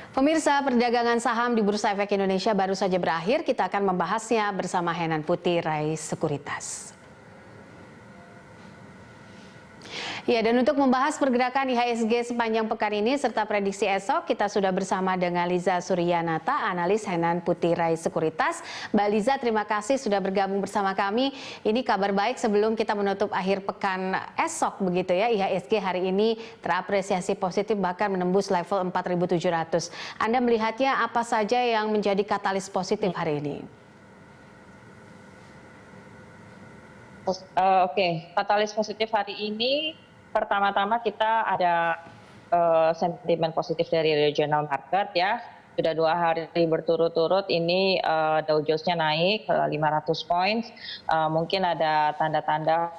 Pemirsa, perdagangan saham di Bursa Efek Indonesia baru saja berakhir. Kita akan membahasnya bersama Henan Putih Rai Sekuritas. Ya, dan untuk membahas pergerakan IHSG sepanjang pekan ini serta prediksi esok, kita sudah bersama dengan Liza Suryanata, analis Henan Putih Rai Sekuritas. Mbak Liza, terima kasih sudah bergabung bersama kami. Ini kabar baik sebelum kita menutup akhir pekan esok begitu ya. IHSG hari ini terapresiasi positif bahkan menembus level 4.700. Anda melihatnya apa saja yang menjadi katalis positif hari ini? Oke, katalis positif hari ini pertama-tama kita ada sentimen positif dari regional market ya. Sudah 2 hari berturut-turut ini Dow Jones-nya naik 500 points. Mungkin ada tanda-tanda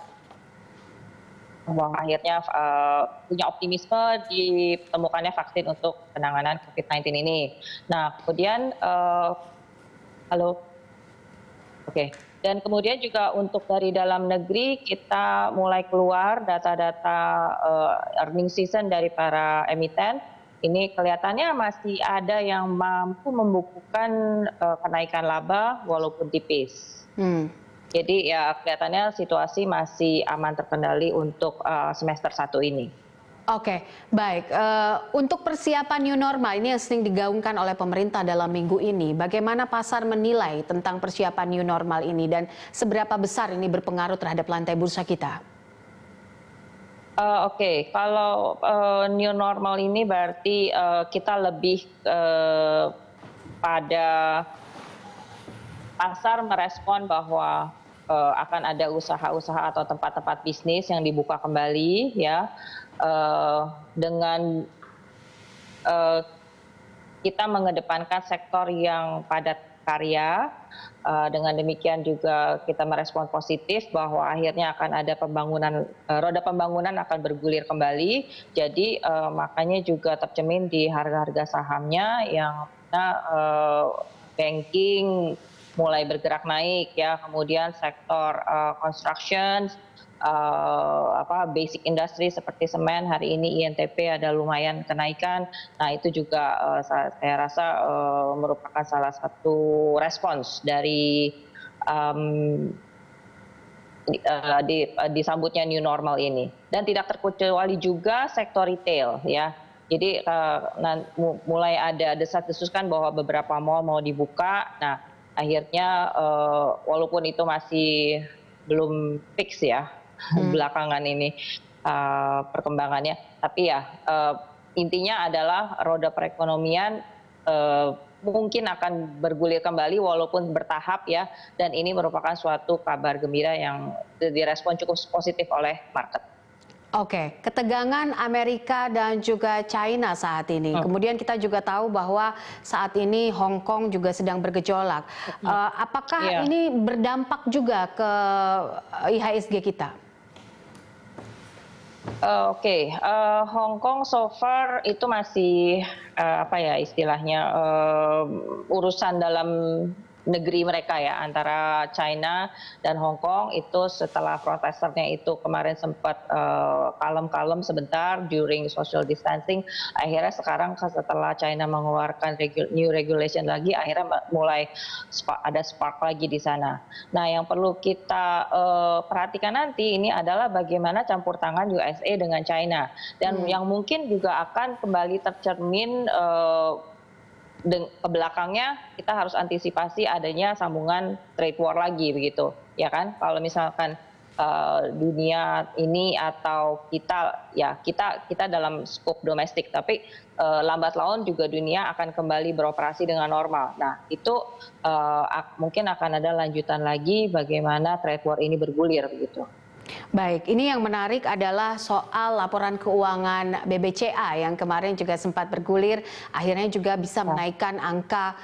bahwa akhirnya punya optimisme ditemukannya vaksin untuk penanganan COVID-19 ini. Nah, kemudian dan kemudian juga untuk dari dalam negeri kita mulai keluar data-data earnings season dari para emiten. Ini kelihatannya masih ada yang mampu membukukan kenaikan laba walaupun tipis. Jadi ya kelihatannya situasi masih aman terkendali untuk semester 1 ini. Oke, baik. Untuk persiapan new normal ini yang sering digaungkan oleh pemerintah dalam minggu ini, bagaimana pasar menilai tentang persiapan new normal ini dan seberapa besar ini berpengaruh terhadap lantai bursa kita? Kalau new normal ini berarti kita lebih pada pasar merespon bahwa akan ada usaha-usaha atau tempat-tempat bisnis yang dibuka kembali ya. Dengan kita mengedepankan sektor yang padat karya, dengan demikian juga kita merespon positif bahwa akhirnya akan ada pembangunan, roda pembangunan akan bergulir kembali. Jadi makanya juga tercermin di harga-harga sahamnya yang banking mulai bergerak naik ya, kemudian sektor construction, basic industry seperti semen hari ini INTP ada lumayan kenaikan. Nah itu juga saya rasa merupakan salah satu respons dari disambutnya new normal ini. Dan tidak terkecuali juga sektor retail ya. Jadi mulai ada desas-desuskan bahwa beberapa mall mau dibuka. Nah akhirnya walaupun itu masih belum fix ya belakangan ini perkembangannya, tapi ya intinya adalah roda perekonomian mungkin akan bergulir kembali walaupun bertahap ya, dan ini merupakan suatu kabar gembira yang direspon cukup positif oleh market. Oke, ketegangan Amerika dan juga China saat ini. Kemudian kita juga tahu bahwa saat ini Hong Kong juga sedang bergejolak. Apakah ini berdampak juga ke IHSG kita? Hong Kong so far itu masih istilahnya urusan dalam negeri mereka ya, antara China dan Hong Kong. Itu setelah protesternya itu kemarin sempat kalem-kalem sebentar during social distancing, akhirnya sekarang setelah China mengeluarkan new regulation lagi, akhirnya mulai ada spark lagi di sana. Nah yang perlu kita perhatikan nanti ini adalah bagaimana campur tangan USA dengan China, dan yang mungkin juga akan kembali tercermin ke belakangnya. Kita harus antisipasi adanya sambungan trade war lagi begitu ya kan. Kalau misalkan dunia ini atau kita dalam skop domestik, tapi lambat laun juga dunia akan kembali beroperasi dengan normal. Nah itu mungkin akan ada lanjutan lagi bagaimana trade war ini bergulir begitu. Baik, ini yang menarik adalah soal laporan keuangan BBCA yang kemarin juga sempat bergulir, akhirnya juga bisa menaikkan angka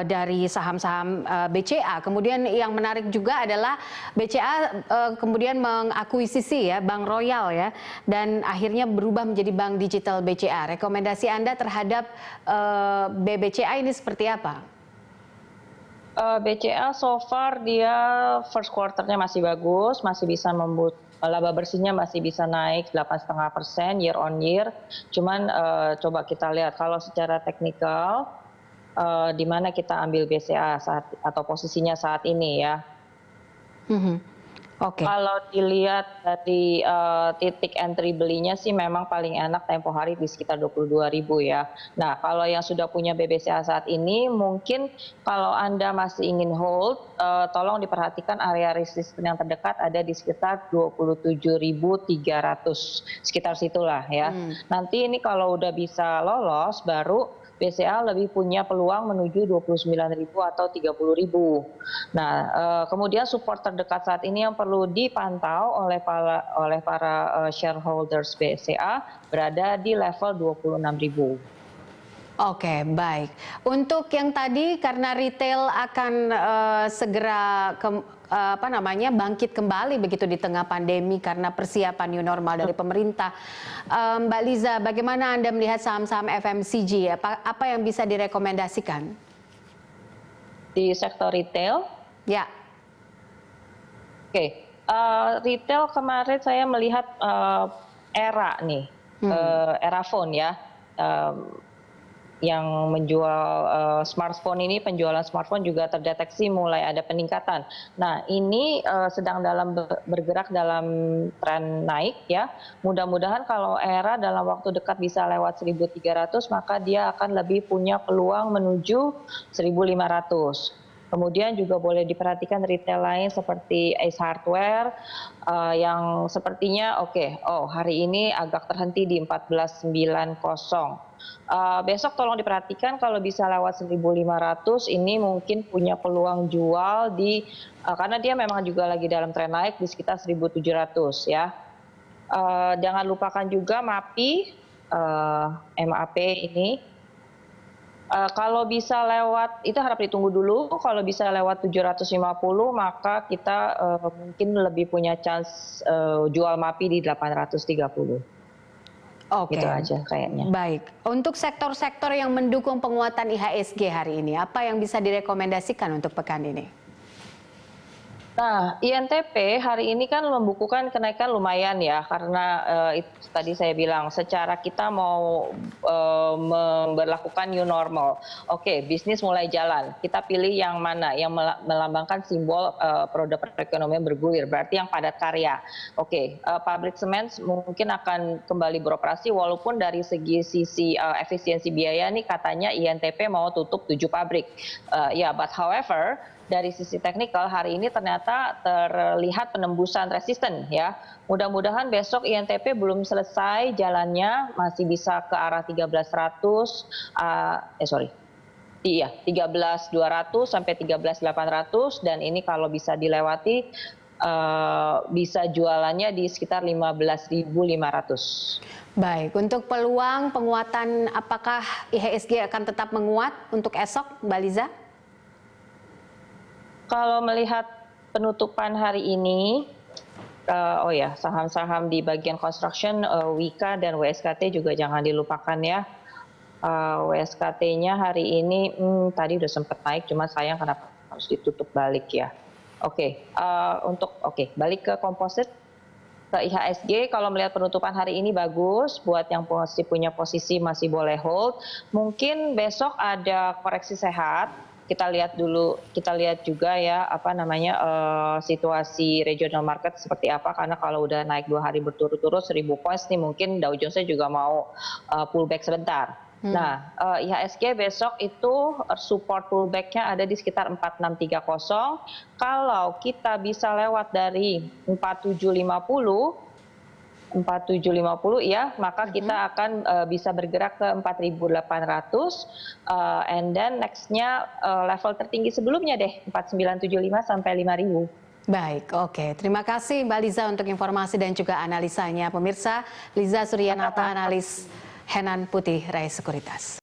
dari saham-saham BCA. Kemudian yang menarik juga adalah BCA kemudian mengakuisisi ya Bank Royal ya, dan akhirnya berubah menjadi Bank Digital BCA. Rekomendasi Anda terhadap BBCA ini seperti apa? BCA so far dia first quarter-nya masih bagus, masih bisa laba bersihnya masih bisa naik 8,5% year on year. Cuman coba kita lihat kalau secara teknikal di mana kita ambil BCA atau posisinya saat ini ya. Oke. Kalau dilihat dari titik entry belinya sih memang paling enak tempo hari di sekitar 22.000 ya. Nah, kalau yang sudah punya BBCA saat ini mungkin kalau Anda masih ingin hold, tolong diperhatikan area resisten yang terdekat ada di sekitar 27.300, sekitar situlah ya. Nanti ini kalau udah bisa lolos baru BCA lebih punya peluang menuju 29.000 atau 30.000. Nah, kemudian support terdekat saat ini yang perlu dipantau oleh para shareholders BCA berada di level 26.000. Oke, baik. Untuk yang tadi karena retail akan segera bangkit kembali begitu di tengah pandemi karena persiapan new normal dari pemerintah. Mbak Liza, bagaimana Anda melihat saham-saham FMCG? Apa yang bisa direkomendasikan? Di sektor retail? Ya. Oke, retail kemarin saya melihat Era nih, Era Phone ya. Yang menjual smartphone ini, penjualan smartphone juga terdeteksi mulai ada peningkatan. Nah, ini sedang bergerak dalam tren naik ya. Mudah-mudahan kalau Era dalam waktu dekat bisa lewat 1.300, maka dia akan lebih punya peluang menuju 1.500. Kemudian juga boleh diperhatikan retail lain seperti Ace Hardware yang sepertinya hari ini agak terhenti di 14.90. Besok tolong diperhatikan kalau bisa lewat 1.500 ini mungkin punya peluang jual karena dia memang juga lagi dalam tren naik di sekitar 1.700 ya. Jangan lupakan juga MAP ini. Kalau bisa lewat, itu harap ditunggu dulu, kalau bisa lewat 750 maka kita mungkin lebih punya chance jual MAPI di 830. Oke. Itu aja kayaknya. Baik, untuk sektor-sektor yang mendukung penguatan IHSG hari ini, apa yang bisa direkomendasikan untuk pekan ini? Nah, INTP hari ini kan membukukan kenaikan lumayan ya, karena itu tadi saya bilang secara kita mau memberlakukan new normal. Oke, bisnis mulai jalan. Kita pilih yang mana? Yang melambangkan simbol produk perekonomian bergulir, berarti yang padat karya. Oke, pabrik semen mungkin akan kembali beroperasi walaupun dari sisi efisiensi biaya nih katanya INTP mau tutup 7 pabrik. But however, dari sisi teknikal hari ini ternyata terlihat penembusan resisten ya. Mudah-mudahan besok INTP belum selesai jalannya, masih bisa ke arah 13.200 sampai 13.800 dan ini kalau bisa dilewati bisa jualannya di sekitar 15.500. Baik, untuk peluang penguatan apakah IHSG akan tetap menguat untuk esok, Mbak Liza? Kalau melihat penutupan hari ini, saham-saham di bagian construction, Wika dan WSKT juga jangan dilupakan ya. WSKT-nya hari ini tadi udah sempat naik, cuma sayang karena harus ditutup balik ya. Balik ke komposit, ke IHSG. Kalau melihat penutupan hari ini bagus, buat yang masih punya posisi masih boleh hold. Mungkin besok ada koreksi sehat. Kita lihat juga ya situasi regional market seperti apa, karena kalau udah naik 2 hari berturut-turut 1.000 points nih mungkin Dow Jones juga mau pullback sebentar. Nah, IHSG besok itu support pullback-nya ada di sekitar 4630. Kalau kita bisa lewat dari 4750 ya, maka kita akan bisa bergerak ke 4.800 and then next-nya level tertinggi sebelumnya deh 4.975 sampai 5.000. Baik, oke. Terima kasih Mbak Liza untuk informasi dan juga analisanya. Pemirsa, Liza Suryanata, analis Henan Putih Rai Sekuritas.